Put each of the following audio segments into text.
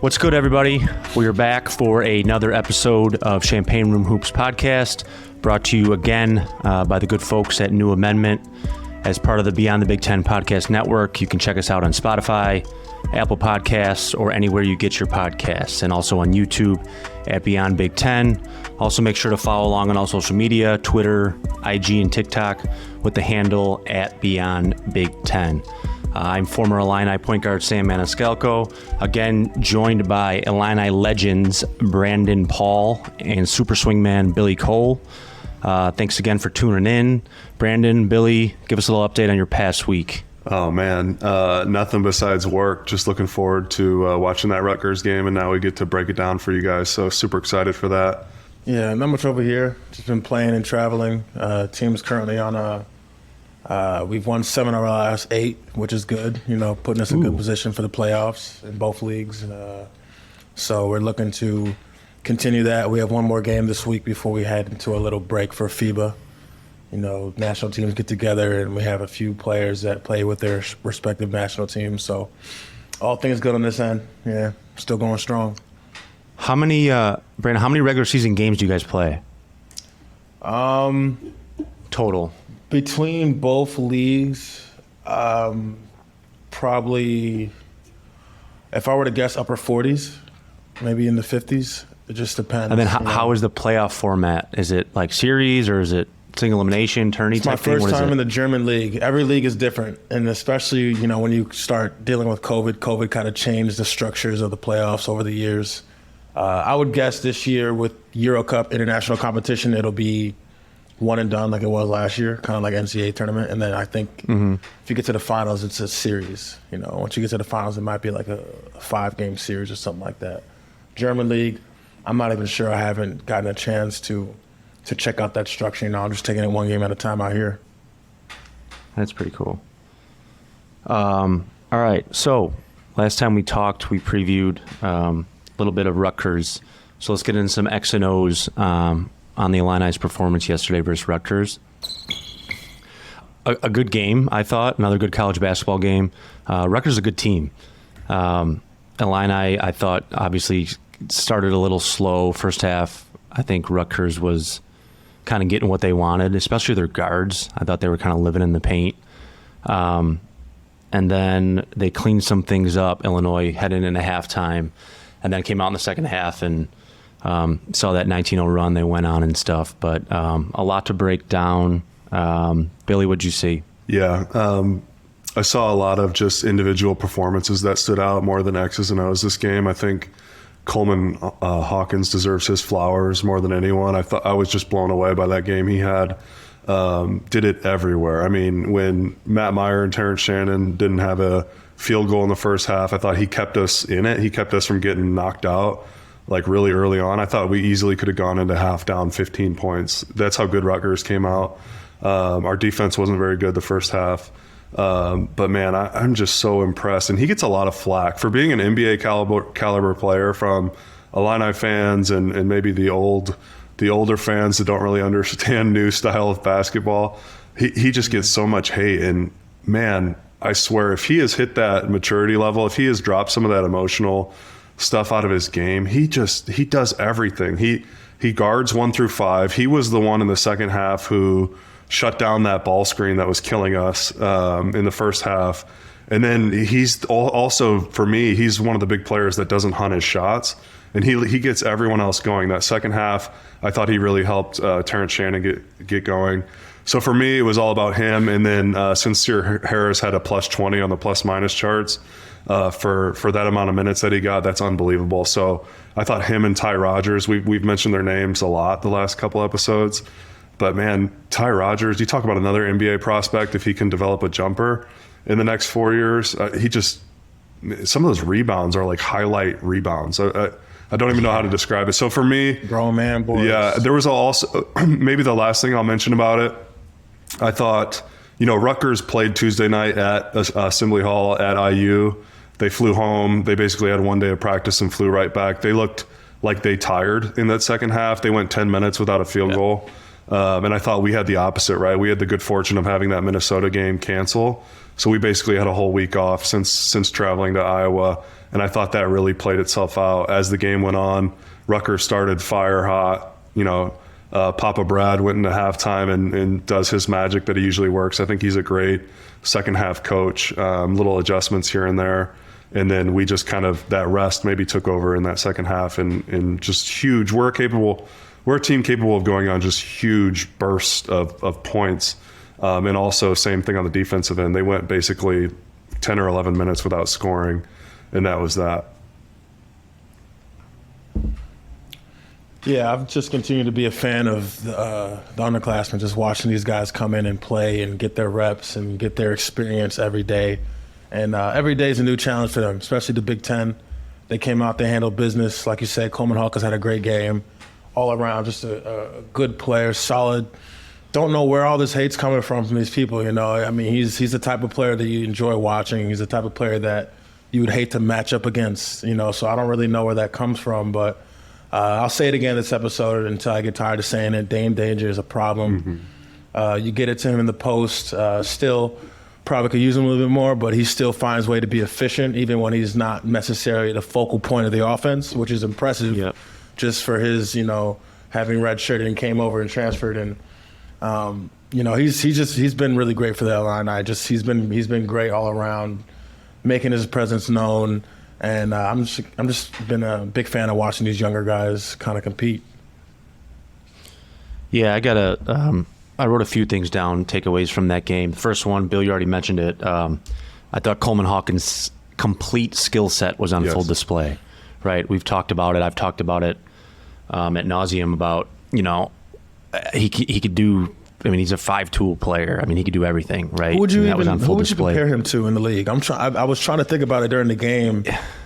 What's good, everybody? We are back for another episode of Champaign Room Hoops podcast, brought to you again by the good folks at New Amendment as part of the Beyond the Big Ten podcast network. You can check us out on Spotify, Apple Podcasts, or anywhere you get your podcasts, and also on YouTube at Beyond Big Ten. Also, make sure to follow along on all social media, Twitter, IG, and TikTok with the handle at Beyond Big Ten. I'm former Illini point guard Sam Maniscalco, again joined by Illini legends Brandon Paul and super swingman Billy Cole. Thanks again for tuning in. Brandon, Billy, give us a little update on your past week. Oh, man, nothing besides work. Just looking forward to watching that Rutgers game, and now we get to break it down for you guys, so super excited for that. Yeah, not much over here. Just been playing and traveling. Team's currently on we've won 7 of our last 8, which is good, putting us in a good position for the playoffs in both leagues. So we're looking to continue that. We have one more game this week before we head into a little break for FIBA. National teams get together, and we have a few players that play with their respective national teams. So all things good on this end. Yeah, still going strong. How many, Brandon, how many regular season games do you guys play? Total. Between both leagues, probably, if I were to guess, upper 40s, maybe in the 50s. It just depends. And then how is the playoff format? Is it like series, or is it single elimination, tourney type thing? It's my first time in the German league. Every league is different. And especially, when you start dealing with COVID kind of changed the structures of the playoffs over the years. I would guess this year with Euro Cup international competition, it'll be one and done like it was last year, kind of like NCAA tournament. And then I think if you get to the finals, it's a series. Once you get to the finals, it might be like a 5-game series or something like that. German league, I'm not even sure. I haven't gotten a chance to check out that structure. I'm just taking it one game at a time out here. That's pretty cool. All right. So last time we talked, we previewed a little bit of Rutgers. So let's get into some X and O's on the Illini's performance yesterday versus Rutgers. A good game, I thought. Another good college basketball game. Rutgers is a good team. Illini, I thought, obviously started a little slow first half. I think Rutgers was kind of getting what they wanted, especially their guards. I thought they were kind of living in the paint. And then they cleaned some things up, Illinois, heading into halftime, and then came out in the second half and saw that 19-0 run they went on and stuff. But a lot to break down. Billy, what'd you see? Yeah, I saw a lot of just individual performances that stood out more than X's and O's this game. I think Coleman Hawkins deserves his flowers more than anyone. I was just blown away by that game he had. Did it everywhere. I mean, when Matt Meyer and Terrence Shannon didn't have a field goal in the first half, I thought he kept us in it. He kept us from getting knocked out like really early on. I thought we easily could have gone into half down 15 points. That's how good Rutgers came out. Our defense wasn't very good the first half. But man, I'm just so impressed. And he gets a lot of flack for being an NBA caliber player from Illini fans and maybe the older fans that don't really understand new style of basketball. He just gets so much hate. And man, I swear, if he has hit that maturity level, if he has dropped some of that emotional stuff out of his game, he does everything. He guards 1 through 5. He was the one in the second half who shut down that ball screen that was killing us in the first half. And then he's also, for me, he's one of the big players that doesn't hunt his shots. And he gets everyone else going. That second half, I thought he really helped Terrence Shannon get going. So for me, it was all about him. And then Sincere Harris had a plus 20 on the plus minus charts for that amount of minutes that he got. That's unbelievable. So I thought him and Ty Rodgers, we've mentioned their names a lot the last couple episodes. But man, Ty Rodgers, you talk about another NBA prospect if he can develop a jumper in the next 4 years. Some of those rebounds are like highlight rebounds. I don't even know how to describe it. So for me, grown man boys. Yeah, there was also maybe the last thing I'll mention about it. I thought, Rutgers played Tuesday night at Assembly Hall at IU. They flew home. They basically had one day of practice and flew right back. They looked like they tired in that second half. They went 10 minutes without a field goal. And I thought we had the opposite, right? We had the good fortune of having that Minnesota game cancel. So we basically had a whole week off since traveling to Iowa. And I thought that really played itself out as the game went on. Rutgers started fire hot. Papa Brad went into halftime and does his magic that he usually works. I think he's a great second half coach. Little adjustments here and there. And then we just kind of, that rest maybe took over in that second half and just huge. We're a team capable of going on just huge bursts of points. And also same thing on the defensive end. They went basically 10 or 11 minutes without scoring, and that was that. Yeah, I've just continued to be a fan of the underclassmen, just watching these guys come in and play and get their reps and get their experience every day. And every day is a new challenge for them, especially the Big Ten. They came out, they handled business. Like you said, Coleman Hawkins had a great game. All around, just a good player, solid. Don't know where all this hate's coming from these people, I mean, he's the type of player that you enjoy watching. He's the type of player that you would hate to match up against, so I don't really know where that comes from. But I'll say it again this episode until I get tired of saying it. Dame Danger is a problem. You get it to him in the post. Still, probably could use him a little bit more, but he still finds a way to be efficient, even when he's not necessarily the focal point of the offense, which is impressive. Yep. Just for his, having redshirted and came over and transferred, and he's been really great for the Illini. He's been great all around, making his presence known, and I'm just been a big fan of watching these younger guys kind of compete. Yeah, I wrote a few things down, takeaways from that game. The first one, Bill, you already mentioned it. I thought Coleman Hawkins' complete skill set was on full display. Right, we've talked about it. I've talked about it at nauseum about, he could do. I mean, he's a 5-tool player. I mean, he could do everything. Right. Who would you compare him to in the league? I was trying to think about it during the game.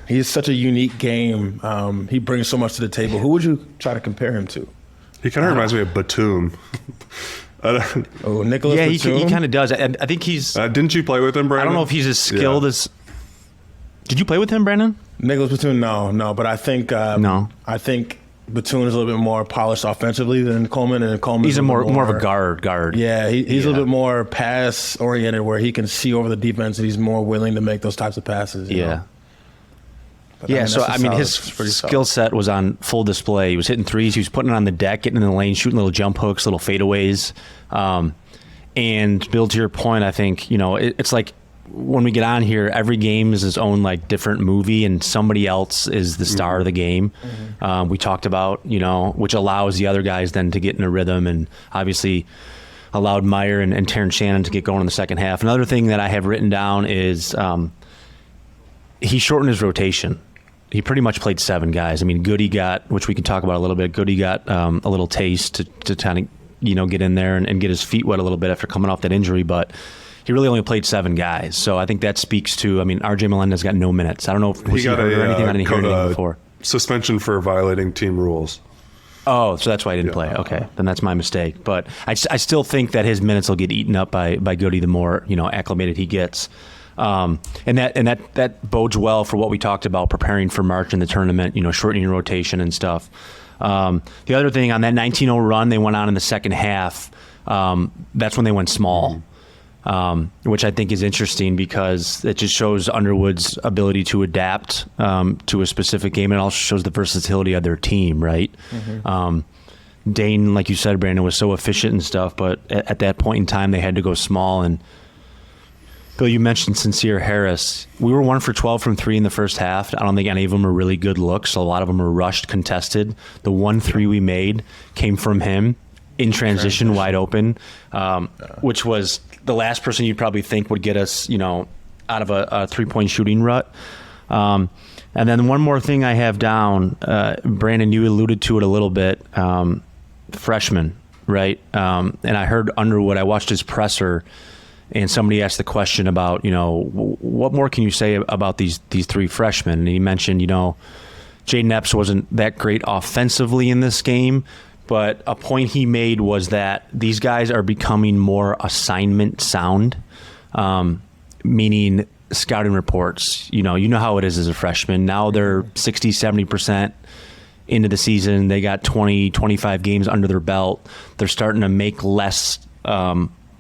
He's such a unique game. He brings so much to the table. Who would you try to compare him to? He kind of reminds me of Batum. Nicholas Yeah, Batum? he kind of does. And I think he's. Didn't you play with him, Brandon? I don't know if he's as skilled as. Did you play with him, Brandon? Nicholas Batum, no, but I think I think Batum is a little bit more polished offensively than Coleman, and Coleman. He's more of a guard. Yeah, he's a little bit more pass oriented, where he can see over the defense, and he's more willing to make those types of passes. So his skill set was on full display. He was hitting threes. He was putting it on the deck, getting in the lane, shooting little jump hooks, little fadeaways. And Bill, to your point, I think it's like, when we get on here, every game is its own different movie, and somebody else is the star of the game. We talked about, which allows the other guys then to get in a rhythm, and obviously allowed Meyer and Terrence Shannon to get going in the second half. Another thing that I have written down is he shortened his rotation. He pretty much played 7 guys. I mean, Goody got, which we can talk about a little bit, Goody got a little taste to kind of get in there and get his feet wet a little bit after coming off that injury, but he really only played 7 guys. So I think that speaks to, RJ Melendez got no minutes. I don't know if he got anything. I didn't hear anything before. Suspension for violating team rules. Oh, so that's why he didn't play. Okay, then that's my mistake. But I still think that his minutes will get eaten up by Goody the more acclimated he gets. And that bodes well for what we talked about, preparing for March in the tournament, shortening rotation and stuff. The other thing, on that 19-0 run they went on in the second half, that's when they went small. Which I think is interesting because it just shows Underwood's ability to adapt to a specific game, and it also shows the versatility of their team, right? Dane, like you said, Brandon, was so efficient and stuff, but at that point in time, they had to go small. And Bill, you mentioned Sincere Harris. We were 1 for 12 from 3 in the first half. I don't think any of them were really good looks. A lot of them were rushed, contested. The 1 3 we made came from him in transition, wide open, which was the last person you'd probably think would get us, out of a 3-point shooting rut. And then one more thing I have down, Brandon, you alluded to it a little bit, freshman, right? And I heard Underwood, I watched his presser, and somebody asked the question about, what more can you say about these 3 freshmen? And he mentioned, Jaden Epps wasn't that great offensively in this game, but a point he made was that these guys are becoming more assignment sound, meaning scouting reports. You know how it is as a freshman. Now they're 60, 70% into the season. They got 20, 25 games under their belt. They're starting to make less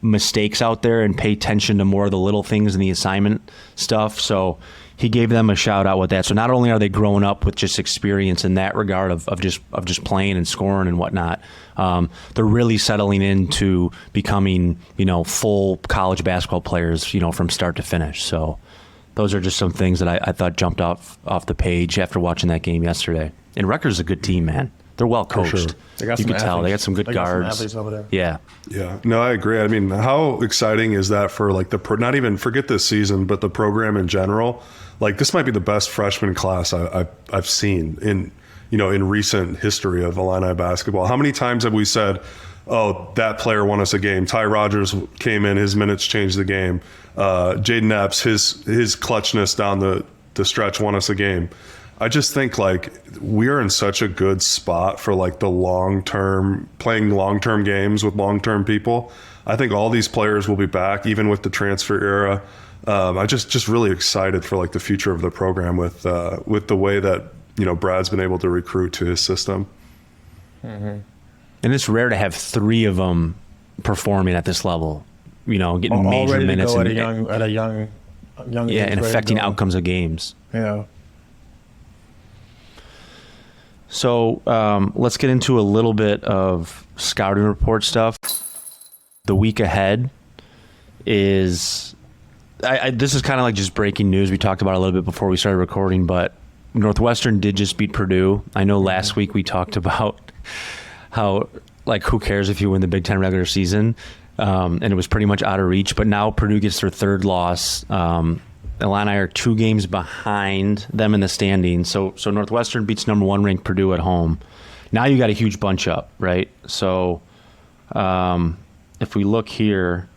mistakes out there and pay attention to more of the little things in the assignment stuff. So he gave them a shout out with that. So not only are they growing up with just experience in that regard of just playing and scoring and whatnot, they're really settling into becoming, full college basketball players, from start to finish. So those are just some things that I thought jumped off the page after watching that game yesterday. And Rutgers is a good team, man. They're well coached. Sure. They got you some could tell they got some good guards. Some athletes over there. Yeah. Yeah, no, I agree. I mean, how exciting is that for like not even forget this season, but the program in general? Like this might be the best freshman class I've seen in recent history of Illini basketball. How many times have we said, "Oh, that player won us a game"? Ty Rodgers came in, his minutes changed the game. Jaden Epps, his clutchness down the stretch won us a game. I just think like we're in such a good spot for like the playing long-term games with long-term people. I think all these players will be back, even with the transfer era. I just really excited for like the future of the program with the way that Brad's been able to recruit to his system. Mm-hmm. And it's rare to have three of them performing at this level. Getting major minutes at a young age, and affecting outcomes of games. Yeah. So let's get into a little bit of scouting report stuff. The week ahead is, this is kind of like just breaking news. We talked about it a little bit before we started recording, but Northwestern did just beat Purdue. I know last week we talked about how, like, who cares if you win the Big Ten regular season, and it was pretty much out of reach. But now Purdue gets their third loss. Illini are 2 games behind them in the standings. So Northwestern beats number 1 ranked Purdue at home. Now you got a huge bunch up, right? So if we look here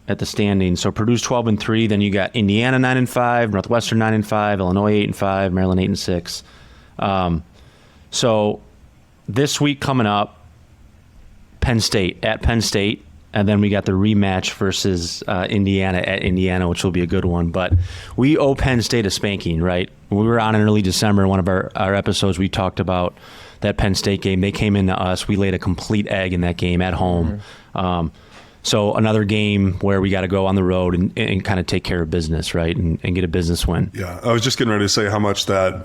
at the standings, so Purdue's 12-3, then you got Indiana 9-5, Northwestern 9-5, Illinois 8-5, Maryland 8-6. So this week coming up, Penn State, and then we got the rematch versus Indiana at Indiana, which will be a good one. But we owe Penn State a spanking, right? When we were on in early December, one of our episodes, we talked about that Penn State game. They came into us. We laid a complete egg in that game at home. Mm-hmm. So another game where we got to go on the road and kind of take care of business, right, and get a business win. Yeah, I was just getting ready to say how much that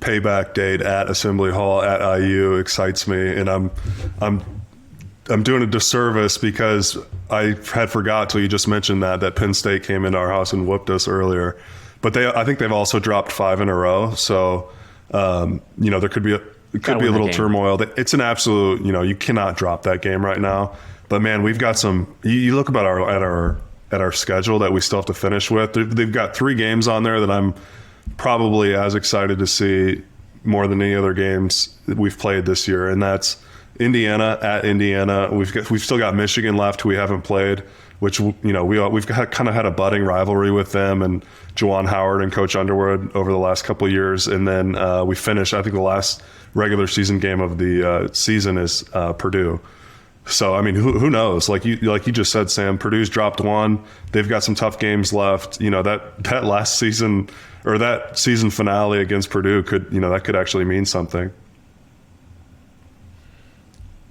payback date at Assembly Hall at IU excites me, and I'm doing a disservice because I had forgot till you just mentioned that Penn State came into our house and whooped us earlier. But I think they've also dropped 5 in a row. So, there could be a little turmoil. It's an absolute, you cannot drop that game right now. But man, we've got some. You look about at our schedule that we still have to finish with. They've got 3 games on there that I'm probably as excited to see more than any other games that we've played this year, and that's Indiana at Indiana. We've still got Michigan left, who we haven't played, which we've kind of had a budding rivalry with them and Juwan Howard and Coach Underwood over the last couple of years. And then we finish. I think the last regular season game of the season is Purdue. So I mean, who knows? Like you just said, Sam, Purdue's dropped 1. They've got some tough games left. That last season or that season finale against Purdue could actually mean something.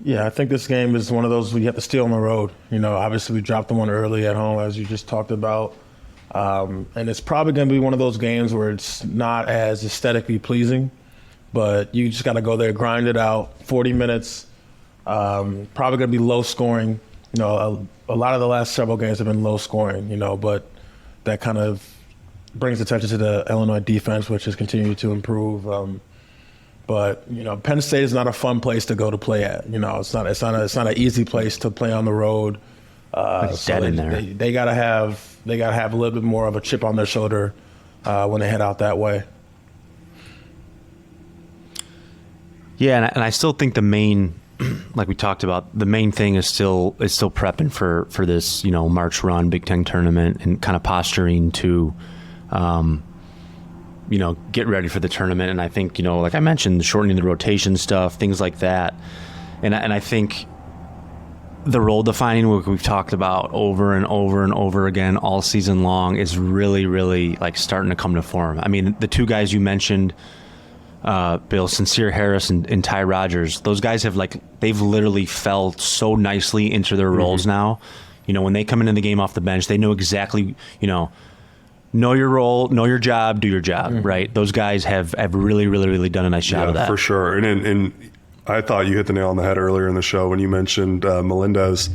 Yeah, I think this game is one of those where you have to steal on the road. Obviously we dropped the one early at home, as you just talked about. And it's probably going to be one of those games where it's not as aesthetically pleasing, but you just got to go there, grind it out, 40 minutes, probably going to be low scoring. A lot of the last several games have been low scoring, but that kind of brings attention to the Illinois defense, which has continued to improve. But Penn State is not a fun place to go to play at. It's not an easy place to play on the road. Dead in there. They gotta have a little bit more of a chip on their shoulder when they head out that way. Yeah, and I still think the main, like we talked about, the main thing is still prepping for this March run, Big Ten tournament, and kind of posturing to. Get ready for the tournament. And I think, like I mentioned, shortening the rotation stuff, things like that. And I think the role defining work we've talked about over and over and over again all season long is really, really like starting to come to form. I mean, the 2 guys you mentioned, Bill, Sincere Harris and Ty Rodgers, those guys they've literally fell so nicely into their roles now. You know, when they come into the game off the bench, they know exactly, know your role, know your job, do your job, right? Those guys have really, really, really done a nice job of that. For sure. And I thought you hit the nail on the head earlier in the show when you mentioned Melendez.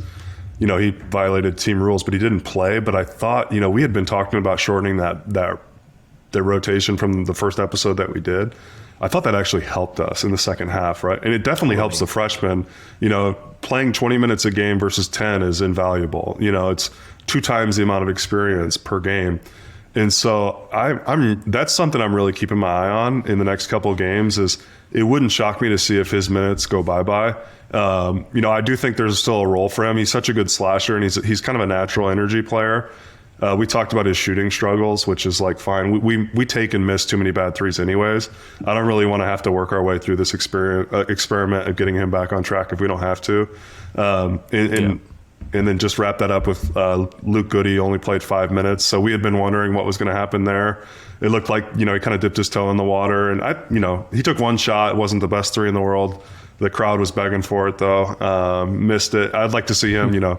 You know, he violated team rules, but he didn't play. But I thought, we had been talking about shortening the rotation from the first episode that we did. I thought that actually helped us in the second half, right? And it definitely helps the freshmen. Playing 20 minutes a game versus 10 is invaluable. It's 2 times the amount of experience per game. And so that's something I'm really keeping my eye on in the next couple of games. Is it wouldn't shock me to see if his minutes go bye-bye. I do think there's still a role for him. He's such a good slasher, and he's kind of a natural energy player. We talked about his shooting struggles, which is fine. We take and miss too many bad threes anyways. I don't really want to have to work our way through this experiment of getting him back on track if we don't have to. And then just wrap that up with Luke Goody only played 5 minutes. So we had been wondering what was going to happen there. It looked like, he kind of dipped his toe in the water. And he took one shot. It wasn't the best 3 in the world. The crowd was begging for it though. Missed it. I'd like to see him,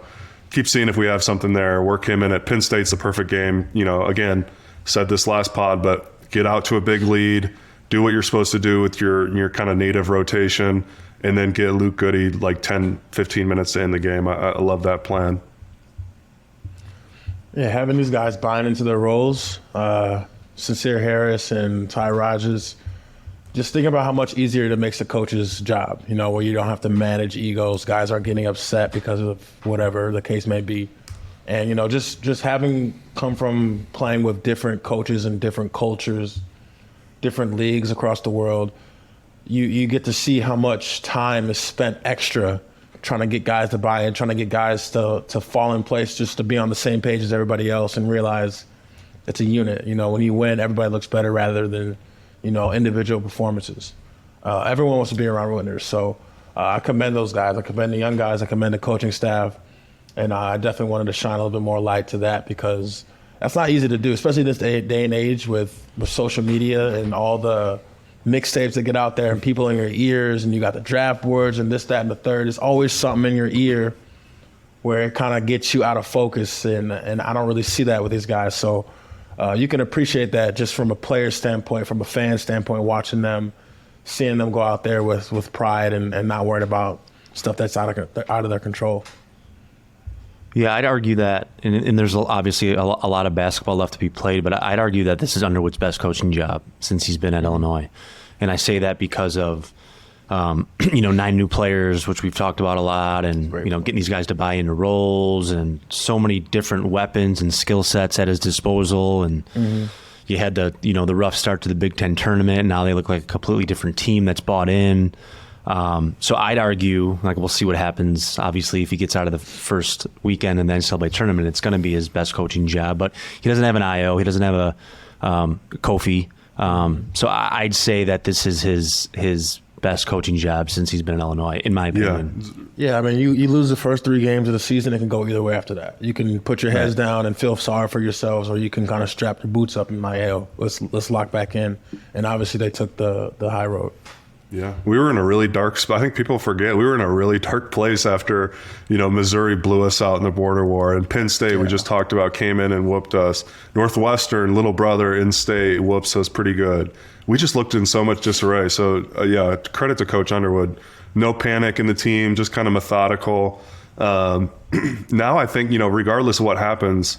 keep seeing if we have something there, work him in at Penn State's the perfect game. Again, said this last pod, but get out to a big lead, do what you're supposed to do with your kind of native rotation, and then get Luke Goody 10, 15 minutes to end the game. I love that plan. Yeah, having these guys buying into their roles, Sincere Harris and Ty Rodgers, just think about how much easier it makes the coach's job, where you don't have to manage egos. Guys aren't getting upset because of whatever the case may be. And, just having come from playing with different coaches and different cultures, different leagues across the world, you get to see how much time is spent extra trying to get guys to buy in, trying to get guys to fall in place just to be on the same page as everybody else and realize it's a unit. When you win, everybody looks better rather than individual performances. Everyone wants to be around winners. So I commend those guys. I commend the young guys. I commend the coaching staff. And I definitely wanted to shine a little bit more light to that because that's not easy to do, especially in this day and age with social media and all the mixtapes that get out there and people in your ears and you got the draft boards and this, that, and the third. There's always something in your ear where it kind of gets you out of focus. And I don't really see that with these guys. So you can appreciate that just from a player standpoint, from a fan standpoint, watching them, seeing them go out there with pride and not worried about stuff that's out of their control. Yeah, I'd argue that, and there's obviously a lot of basketball left to be played, but I'd argue that this is Underwood's best coaching job since he's been at Illinois. And I say that because of, 9 new players, which we've talked about a lot, and, getting these guys to buy into roles and so many different weapons and skill sets at his disposal. And you had the rough start to the Big Ten tournament, and now they look like a completely different team that's bought in. So I'd argue, we'll see what happens. Obviously, if he gets out of the first weekend and then celebrate tournament, it's going to be his best coaching job. But he doesn't have an IO. He doesn't have a Kofi. So I'd say that this is his best coaching job since he's been in Illinois, in my opinion. Yeah, I mean, you lose the first 3 games of the season, it can go either way after that. You can put your heads down and feel sorry for yourselves, or you can kind of strap your boots up and let's lock back in. And obviously they took the high road. Yeah, we were in a really dark spot. I think people forget we were in a really dark place after, Missouri blew us out in the border war, and Penn State, we just talked about, came in and whooped us. Northwestern, little brother in state, whoops us pretty good. We just looked in so much disarray. So credit to Coach Underwood. No panic in the team, just kind of methodical. Now I think, regardless of what happens,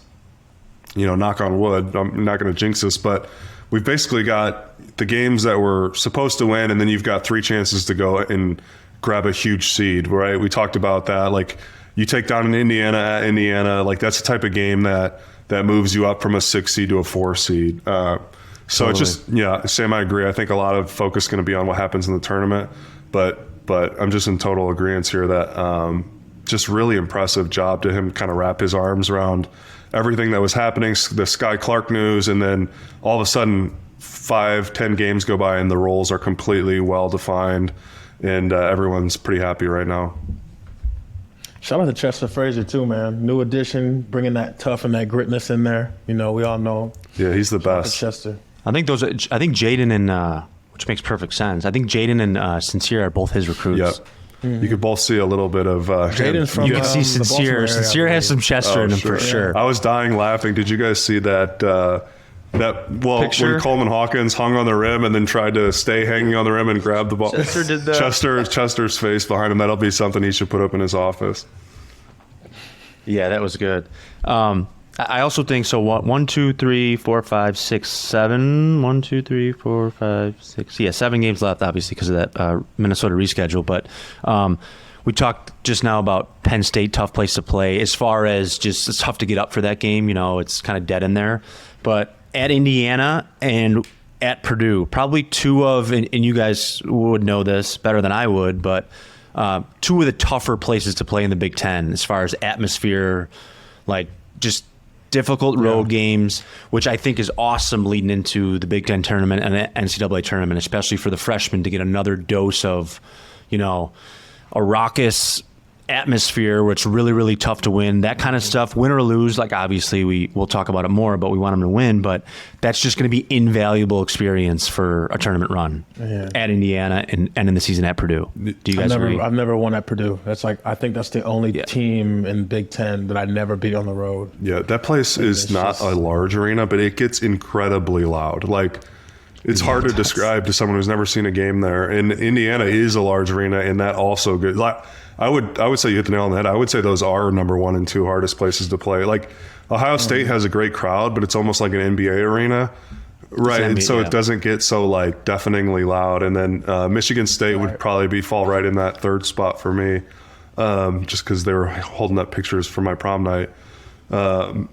knock on wood, I'm not going to jinx this, but we've basically got the games that we're supposed to win, and then you've got 3 chances to go and grab a huge seed, right? We talked about that. You take down an Indiana at Indiana, that's the type of game that moves you up from a 6 seed to a 4 seed. So It's just, Sam, I agree. I think a lot of focus is going to be on what happens in the tournament, but I'm just in total agreement here that just really impressive job to him kind of wrap his arms around everything that was happening, the Sky Clark news, and then all of a sudden 5-10 games go by and the roles are completely well-defined, and everyone's pretty happy right now. Shout out to Chester Frazier too, man. New addition, bringing that tough and that gritness in there. We all know. Yeah, he's the best. Chester. I think Jaden and which makes perfect sense. I think Jaden and Sincere are both his recruits. Yep. You could both see a little bit of Jaden's from You can see the Baltimore area, Sincere has some Chester in him for sure. I was dying laughing. Did you guys see that? Picture? When Coleman Hawkins hung on the rim and then tried to stay hanging on the rim and grab the ball. Chester did that. Chester's face behind him. That'll be something he should put up in his office. Yeah, that was good. I also think so. 1, 2, 3, 4, 5, 6, 7. 1, 2, 3, 4, 5, 6. Yeah, 7 games left, obviously, because of that Minnesota reschedule. But we talked just now about Penn State, tough place to play. As far as just it's tough to get up for that game. It's kind of dead in there. But at Indiana and at Purdue, probably two of, and you guys would know this better than I would, but two of the tougher places to play in the Big Ten as far as atmosphere, like just difficult road games, which I think is awesome leading into the Big Ten tournament and the NCAA tournament, especially for the freshmen to get another dose of, a raucous atmosphere where it's really, really tough to win, that kind of stuff. Win or lose, like obviously we'll talk about it more, but we want them to win. But that's just going to be invaluable experience for a tournament run at Indiana and in the season at Purdue. Do you guys agree? I've never won at Purdue. I think that's the only team in Big Ten that I never beat on the road. Yeah, that place is not a large arena, but it gets incredibly loud. Like, it's hard to describe to someone who's never seen a game there. And Indiana is a large arena, and that also good. Like, I would say you hit the nail on the head. I would say those are number 1 and 2 hardest places to play. Like, Ohio State has a great crowd, but it's almost like an NBA arena, right? And so it doesn't get so like deafeningly loud. And then Michigan State would probably fall right in that third spot for me, just because they were holding up pictures for my prom night. But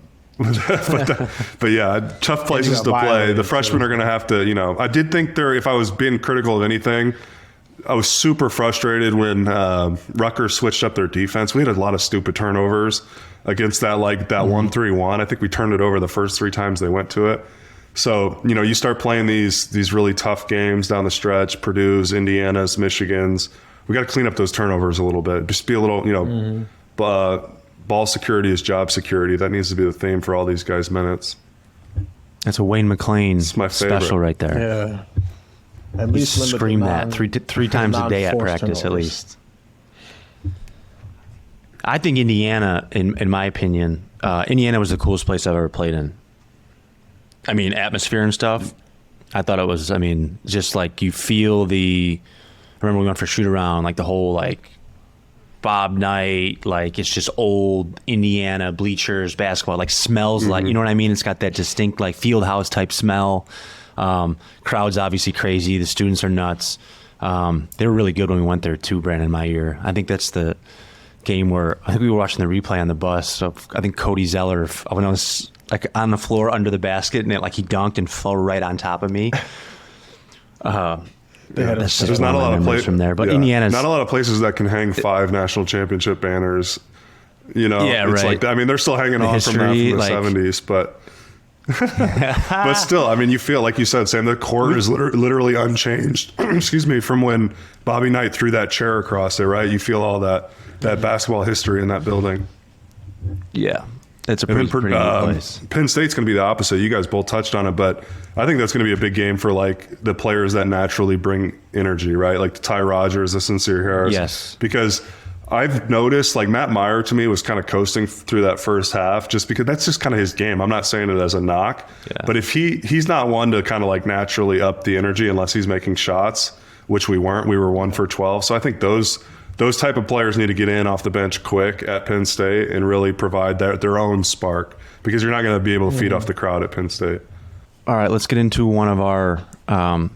yeah, tough places to play. The freshmen are going to have to, I did think if I was being critical of anything, I was super frustrated when Rutgers switched up their defense. We had a lot of stupid turnovers against that 1-3-1. I think we turned it over the first 3 times they went to it. So, you start playing these really tough games down the stretch, Purdue's, Indiana's, Michigan's. We got to clean up those turnovers a little bit. Just be a little, ball security is job security. That needs to be the theme for all these guys' minutes. That's a Wayne McClain my special right there. Yeah. At least scream that three times a day at practice, turnovers. At least. I think Indiana, in my opinion, Indiana was the coolest place I've ever played in. I mean, atmosphere and stuff. I thought it was, just like you feel I remember we went for shoot around, like the whole Bob night, like it's just old Indiana bleachers, basketball, like smells like, you know what I mean? It's got that distinct field house type smell. Crowd's obviously crazy. The students are nuts. They were really good when we went there too, Brandon, my year. I think that's the game where I think we were watching the replay on the bus. So I think Cody Zeller, when I was on the floor under the basket and he dunked and fell right on top of me. There's not a lot of places from there, but Indiana's not a lot of places that can hang 5 national championship banners. It's like that. They're still hanging on from that from the 70s, but but still, you feel like you said, Sam, the court is literally unchanged. Excuse me, from when Bobby Knight threw that chair across it, right? You feel all that basketball history in that building. Yeah. It's a pretty neat place. Penn State's going to be the opposite. You guys both touched on it, but I think that's going to be a big game for the players that naturally bring energy, right? Like the Ty Rodgers, the Sincere Harris. Yes. Because I've noticed Matt Meyer to me was kind of coasting through that first half just because that's just kind of his game. I'm not saying it as a knock, but if he's not one to kind of naturally up the energy unless he's making shots, which we weren't. We were 1 for 12. So I think those type of players need to get in off the bench quick at Penn State and really provide their own spark because you're not going to be able to feed off the crowd at Penn State. All right, let's get into one of our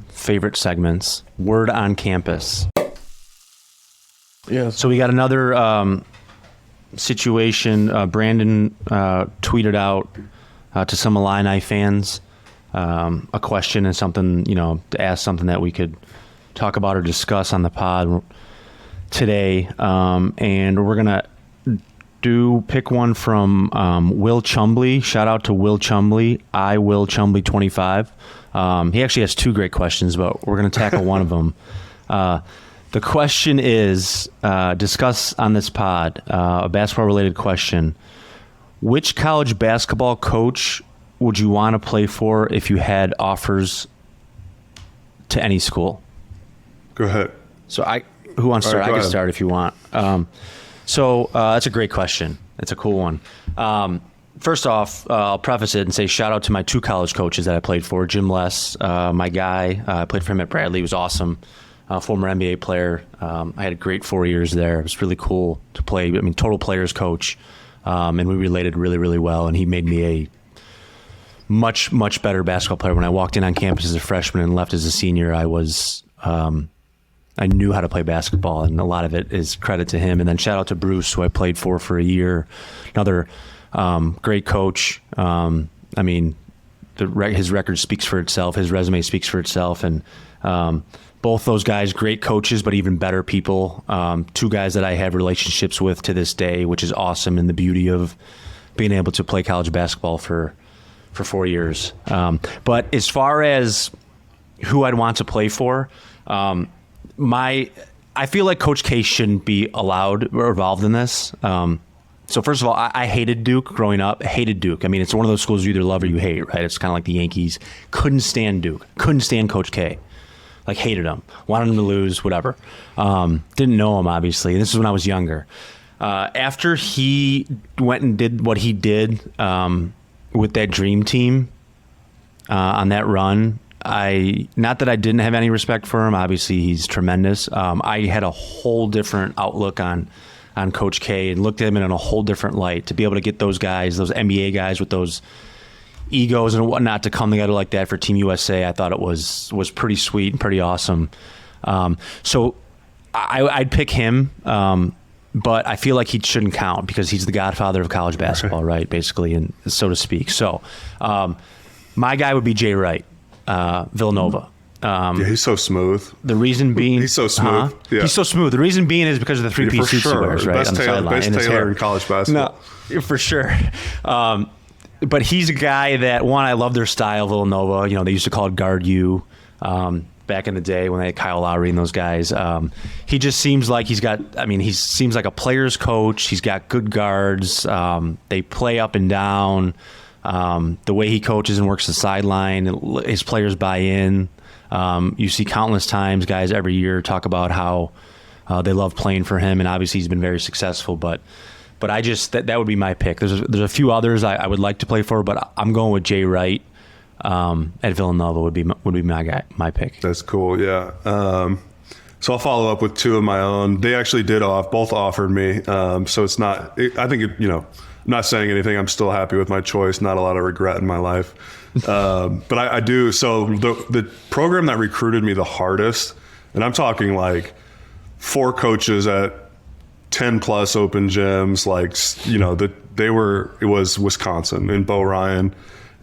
favorite segments, Word on Campus. Yeah. So we got another situation. Brandon tweeted out to some Illini fans a question and something, to ask something that we could talk about or discuss on the pod today. And we're going to pick one from Will Chumbly. Shout out to Will Chumbly. Will Chumbly 25. He actually has 2 great questions, but we're going to tackle one of them. The question is, discuss on this pod, a basketball-related question. Which college basketball coach would you want to play for if you had offers to any school? Go ahead. So who wants to start? All right, I can ahead. start if you want. So that's a great question. It's a cool one. First off, I'll preface it and say shout out to my 2 college coaches that I played for. Jim Less, my guy, I played for him at Bradley. He was awesome. Former NBA player. I had a great 4 years there. It was really cool to play. I mean, total players coach. And we related really, really well. And he made me a much, much better basketball player. When I walked in on campus as a freshman and left as a senior, I knew how to play basketball, and a lot of it is credit to him. And then shout out to Bruce, who I played for a year. Another great coach. I mean, his record speaks for itself. His resume speaks for itself. And both those guys, great coaches, but even better people. 2 guys that I have relationships with to this day, which is awesome, and the beauty of being able to play college basketball for 4 years. But as far as who I'd want to play for, I feel like Coach K shouldn't be allowed or involved in this. So first of all, I hated Duke growing up. Hated Duke. I mean, it's one of those schools you either love or you hate, right? It's kind of like the Yankees. Couldn't stand Duke. Couldn't stand Coach K. Like, hated him. Wanted him to lose, whatever. Didn't know him, obviously. This is when I was younger. After he went and did what he did with that dream team on that run, not that I didn't have any respect for him. Obviously, he's tremendous. I had a whole different outlook on Coach K and looked at him in a whole different light. To be able to get those guys, those NBA guys with those egos and whatnot, to come together like that for Team USA, I thought it was pretty sweet and pretty awesome. So I'd pick him, but I feel like he shouldn't count because he's the godfather of college basketball, right? Basically, and so to speak. So my guy would be Jay Wright. Villanova. Yeah, he's so smooth. The reason being... He's so smooth. Yeah. He's so smooth. The reason being is because of the three-piece suits he wears, right? Best on the sideline. Best And his tailor hair. in college basketball. No, for sure. But he's a guy that, one, I love their style, Villanova. You know, they used to call it Guard U back in the day when they had Kyle Lowry and those guys. He just seems like he seems like a player's coach. He's got good guards. They play up and down. The way he coaches and works the sideline, his players buy in. You see countless times guys every year talk about how they love playing for him, and obviously he's been very successful. But I just that would be my pick. There's a few others I would like to play for, but I'm going with Jay Wright at Villanova would be my pick. That's cool. Yeah. So I'll follow up with 2 of my own. They actually both offered me. So it's not. I think I'm not saying anything. I'm still happy with my choice. Not a lot of regret in my life. But I do. So the program that recruited me the hardest, and I'm talking like 4 coaches at 10 plus open gyms, it was Wisconsin and Bo Ryan.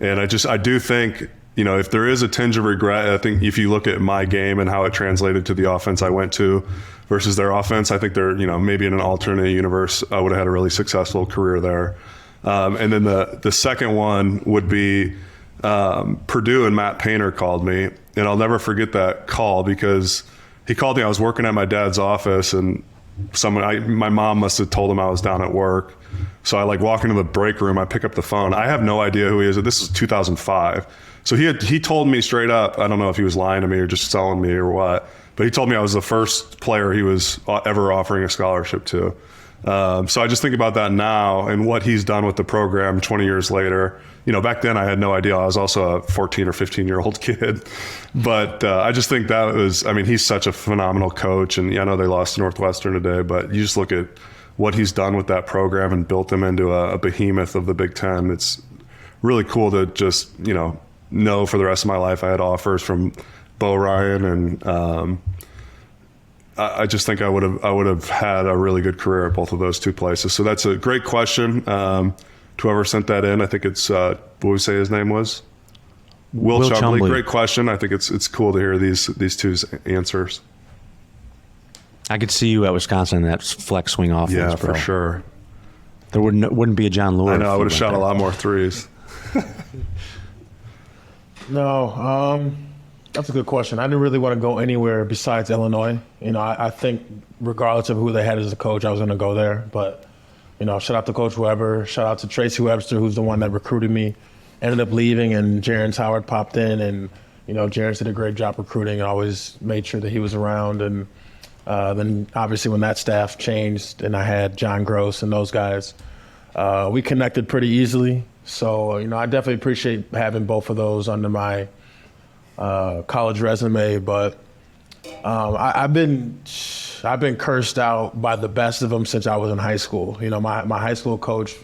And I do think, if there is a tinge of regret, I think if you look at my game and how it translated to the offense I went to versus their offense, I think they're, maybe in an alternate universe, I would have had a really successful career there. And then the second one would be Purdue, and Matt Painter called me, and I'll never forget that call because he called me. I was working at my dad's office, and my mom must have told him I was down at work. So I walk into the break room, I pick up the phone. I have no idea who he is. This is 2005. So he told me straight up, I don't know if he was lying to me or just selling me or what, but he told me I was the first player he was ever offering a scholarship to. So I just think about that now and what he's done with the program 20 years later. Back then I had no idea. I was also a 14 or 15-year-old kid. But I just think he's such a phenomenal coach. And I know they lost to Northwestern today, but you just look at what he's done with that program and built them into a behemoth of the Big Ten. It's really cool to just, know for the rest of my life I had offers from Bo Ryan, and I just think I would have had a really good career at both of those 2 places. So that's a great question. To whoever sent that in, I think it's what we say his name was? Will Chumbley. Great question. I think it's cool to hear these 2's answers. I could see you at Wisconsin in that flex swing offense, yeah, bro. for sure. There wouldn't be a John Lewis. I know. I would have shot a lot more threes. No, that's a good question. I didn't really want to go anywhere besides Illinois. I think regardless of who they had as a coach, I was going to go there. But, shout out to Coach Weber. Shout out to Tracy Webster, who's the one that recruited me. Ended up leaving, and Jerence Howard popped in. And, Jarris did a great job recruiting and always made sure that he was around. And then obviously when that staff changed and I had John Gross and those guys, we connected pretty easily. So, I definitely appreciate having both of those under my college resume. But I've been cursed out by the best of them since I was in high school. My high school coach,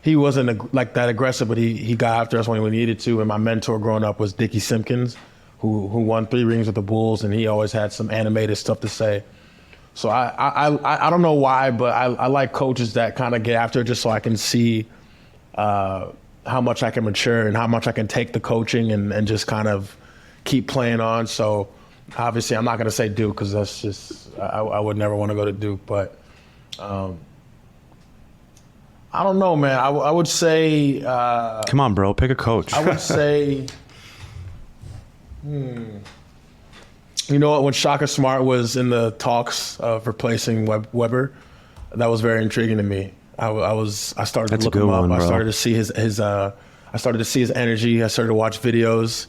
he wasn't like that aggressive, but he got after us when we needed to. And my mentor growing up was Dickie Simpkins, who won 3 rings with the Bulls, and he always had some animated stuff to say. So I don't know why, but I like coaches that kind of get after it just so I can see how much I can mature and how much I can take the coaching and just kind of keep playing on. So obviously I'm not going to say Duke because that's just, I would never want to go to Duke. But I don't know, man. I would say. Come on, bro. Pick a coach. I would say. You know what? When Shaka Smart was in the talks of replacing Weber, that was very intriguing to me. I started to look him up. I started to see his energy. I started to watch videos,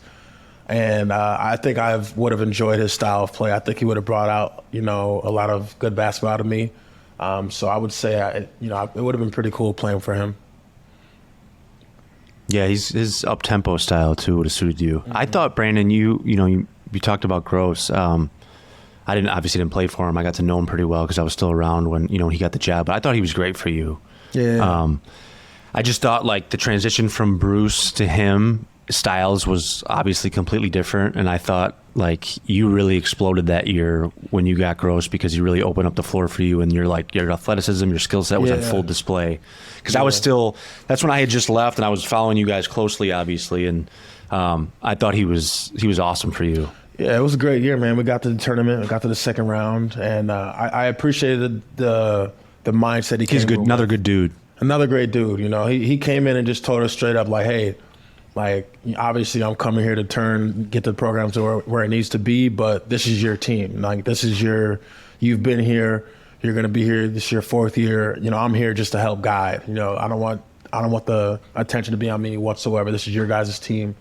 and I think I would have enjoyed his style of play. I think he would have brought out a lot of good basketball out of me. So I would say it would have been pretty cool playing for him. Yeah, his up tempo style too would have suited you. Mm-hmm. I thought Brandon, you talked about Gross. I obviously didn't play for him. I got to know him pretty well because I was still around when he got the job. But I thought he was great for you. Yeah. I just thought like the transition from Bruce to him, styles was obviously completely different, and I thought like you really exploded that year when you got Gross because he really opened up the floor for you, and your athleticism, your skill set was on full display. Because I was that's when I had just left and I was following you guys closely, obviously, and I thought he was awesome for you. Yeah, it was a great year, man. We got to the tournament, we got to the second round, and I appreciated the mindset he came. He's good, another good dude. Another great dude. He came in and just told us straight up, like, hey, like, obviously I'm coming here to get the program to where it needs to be, but this is your team. Like, you've been here, you're going to be here, this is your 4th year. I'm here just to help guide. I don't want the attention to be on me whatsoever. This is your guys' team.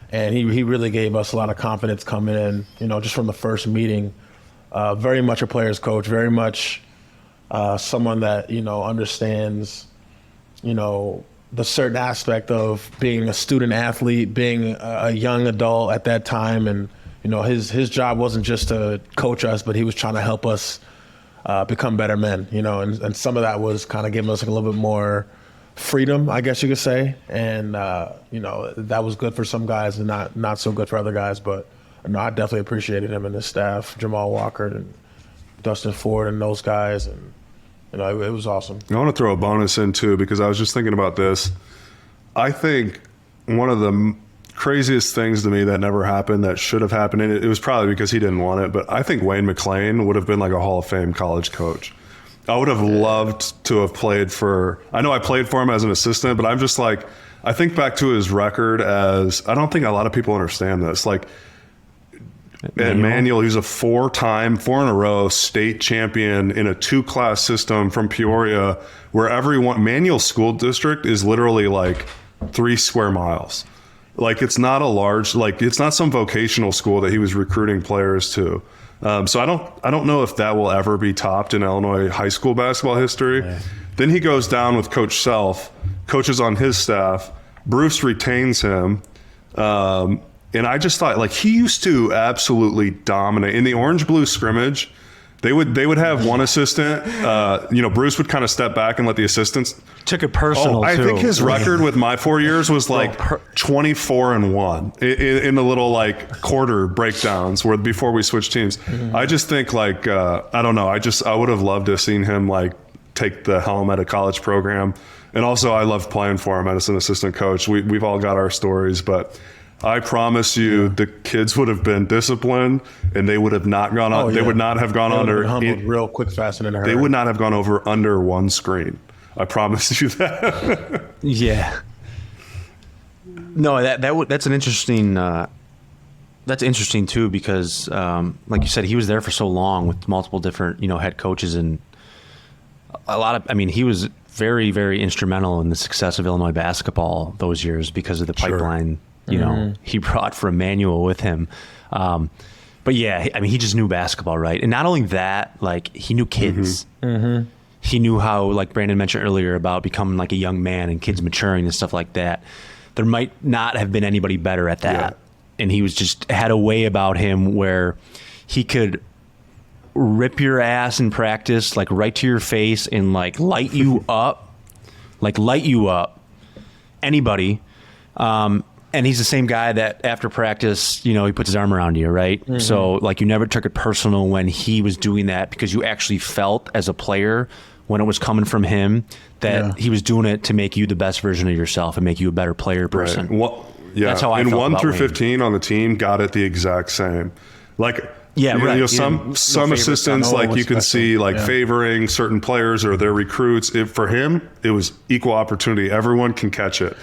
And he really gave us a lot of confidence coming in, just from the first meeting. Very much a player's coach, very much someone that, understands, the certain aspect of being a student athlete, being a young adult at that time. And, his job wasn't just to coach us, but he was trying to help us become better men, and some of that was kind of giving us a little bit more freedom, I guess you could say. And, that was good for some guys and not so good for other guys. But I definitely appreciated him and his staff, Jamal Walker and Dustin Ford and those guys. And, it was awesome. I want to throw a bonus in too, because I was just thinking about this. I think one of the craziest things to me that never happened that should have happened, and it was probably because he didn't want it, but I think Wayne McClain would have been like a Hall of Fame college coach. I would have loved to have played for, I know I played for him as an assistant, but I'm just like, I think back to his record as, I don't think a lot of people understand this. Like, Manuel, he's a 4 in a row state champion in a 2-class system from Peoria, where Manuel's school district is literally like 3 square miles. Like, it's not it's not some vocational school that he was recruiting players to. So I don't know if that will ever be topped in Illinois high school basketball history. Yeah. Then he goes down with Coach Self, coaches on his staff. Bruce retains him. And I just thought, like, he used to absolutely dominate in the orange-blue scrimmage. They would have one assistant. Bruce would kind of step back and let the assistants. Took it personal. I think his record with my 4 years was like 24-1 in the little like quarter breakdowns where before we switched teams. Mm-hmm. I just think like I don't know. I would have loved to have seen him like take the helm at a college program. And also I loved playing for him as an assistant coach. We've all got our stories, but I promise you, the kids would have been disciplined, and they would have not gone on. They would not have gone under. Humbled real quick, fast, and in a hurry. They would not have gone under one screen. I promise you that. Yeah. No, that's an interesting. That's interesting too, because, like you said, he was there for so long with multiple different, head coaches, and he was very, very instrumental in the success of Illinois basketball those years because of the pipeline you know, he brought for Emmanuel with him. But yeah, I mean, he just knew basketball, right? And not only that, like, he knew kids. He knew how, like Brandon mentioned earlier, about becoming like a young man and kids maturing and stuff like that. There might not have been anybody better at that. Yeah. And he was just had a way about him where he could rip your ass in practice, like right to your face, and like light you up, anybody. And he's the same guy that after practice, you know, he puts his arm around you, right? So like you never took it personal when he was doing that, because you actually felt as a player when it was coming from him that he was doing it to make you the best version of yourself and make you a better player person. Right. Well, yeah. That's how I and felt 1 about through Wayne. 15 on the team got it the exact same. Like, yeah, you right. know, some assistants, like you can see, like favoring certain players or their recruits. For him, it was equal opportunity. Everyone can catch it.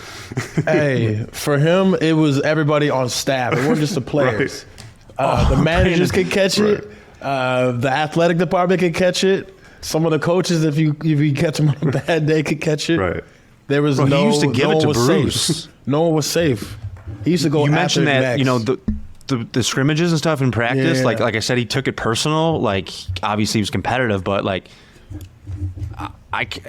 Hey, for him, it was everybody on staff. It wasn't just the players. The managers could catch it. The athletic department could catch it. Some of the coaches, if you catch them on a bad day, could catch it. Right. There was he used to give it to Bruce. Safe. No one was safe. He used to go. You mentioned that, next. you know, the scrimmages and stuff in practice. Yeah. Like I said, he took it personal. Like, obviously he was competitive, but like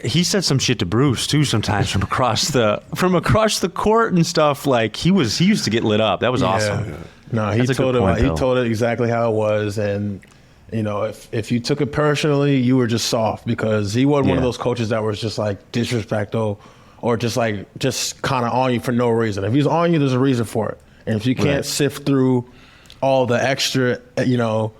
he said some shit to Bruce too sometimes from across the court and stuff. Like he used to get lit up. That was awesome. Yeah. No, he told it exactly how it was. And you know, if you took it personally, you were just soft, because he wasn't one of those coaches that was just like disrespectful or just kind of on you for no reason. If he's on you, there's a reason for it. And if you can't sift through all the extra, you know,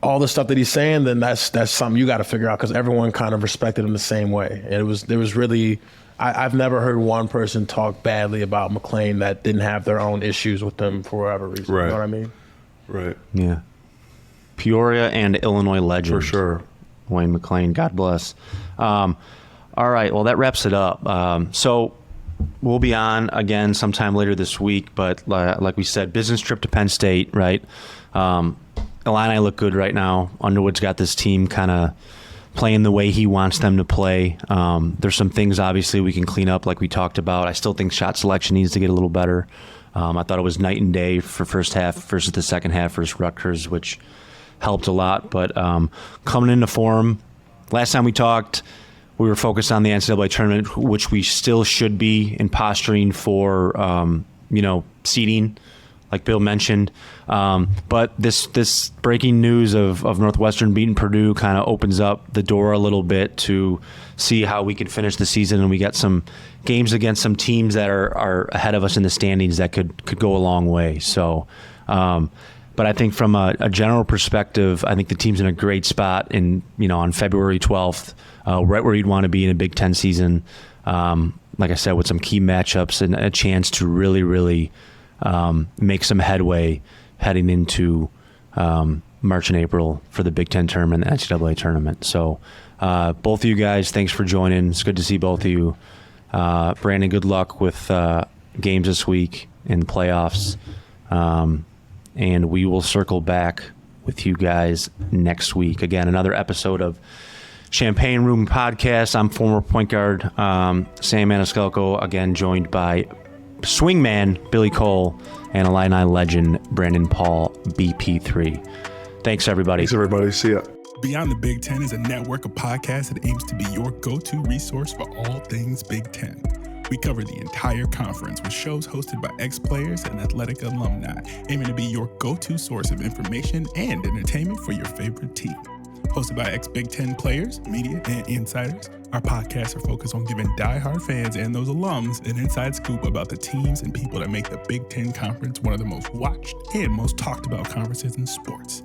all the stuff that he's saying, then that's something you got to figure out, because everyone kind of respected him the same way. And there was really, I've never heard one person talk badly about McClain that didn't have their own issues with them for whatever reason. Right. You know what I mean? Right. Yeah. Peoria and Illinois legend. For sure. Wayne McClain, God bless. All right, well, that wraps it up. So we'll be on again sometime later this week, but like we said, business trip to Penn State, right? Illini look good right now. Underwood's got this team kind of playing the way he wants them to play. There's some things, obviously, we can clean up like we talked about. I still think shot selection needs to get a little better. I thought it was night and day for first half versus the second half versus Rutgers, which helped a lot. But coming into form, last time we talked, we were focused on the NCAA tournament, which we still should be, in posturing for, seeding, like Bill mentioned. But this breaking news of Northwestern beating Purdue kind of opens up the door a little bit to see how we can finish the season, and we got some games against some teams that are ahead of us in the standings that could go a long way. So, but I think from a general perspective, I think the team's in a great spot on February 12th, right where you'd want to be in a Big Ten season. Like I said, with some key matchups and a chance to really, really make some headway heading into March and April for the Big Ten tournament and the NCAA tournament. So both of you guys, thanks for joining. It's good to see both of you. Brandon, good luck with games this week in the playoffs. And we will circle back with you guys next week. Again, another episode of Champaign Room Podcast. I'm former point guard Sam Maniscalco, again joined by swingman Billy Cole and Illini legend Brandon Paul, BP3. Thanks, everybody. Thanks, everybody. See ya. Beyond the Big Ten is a network of podcasts that aims to be your go-to resource for all things Big Ten. We cover the entire conference with shows hosted by ex-players and athletic alumni, aiming to be your go-to source of information and entertainment for your favorite team. Hosted by ex-Big Ten players, media, and insiders, our podcasts are focused on giving diehard fans and those alums an inside scoop about the teams and people that make the Big Ten Conference one of the most watched and most talked about conferences in sports.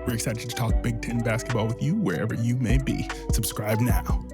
We're excited to talk Big Ten basketball with you wherever you may be. Subscribe now.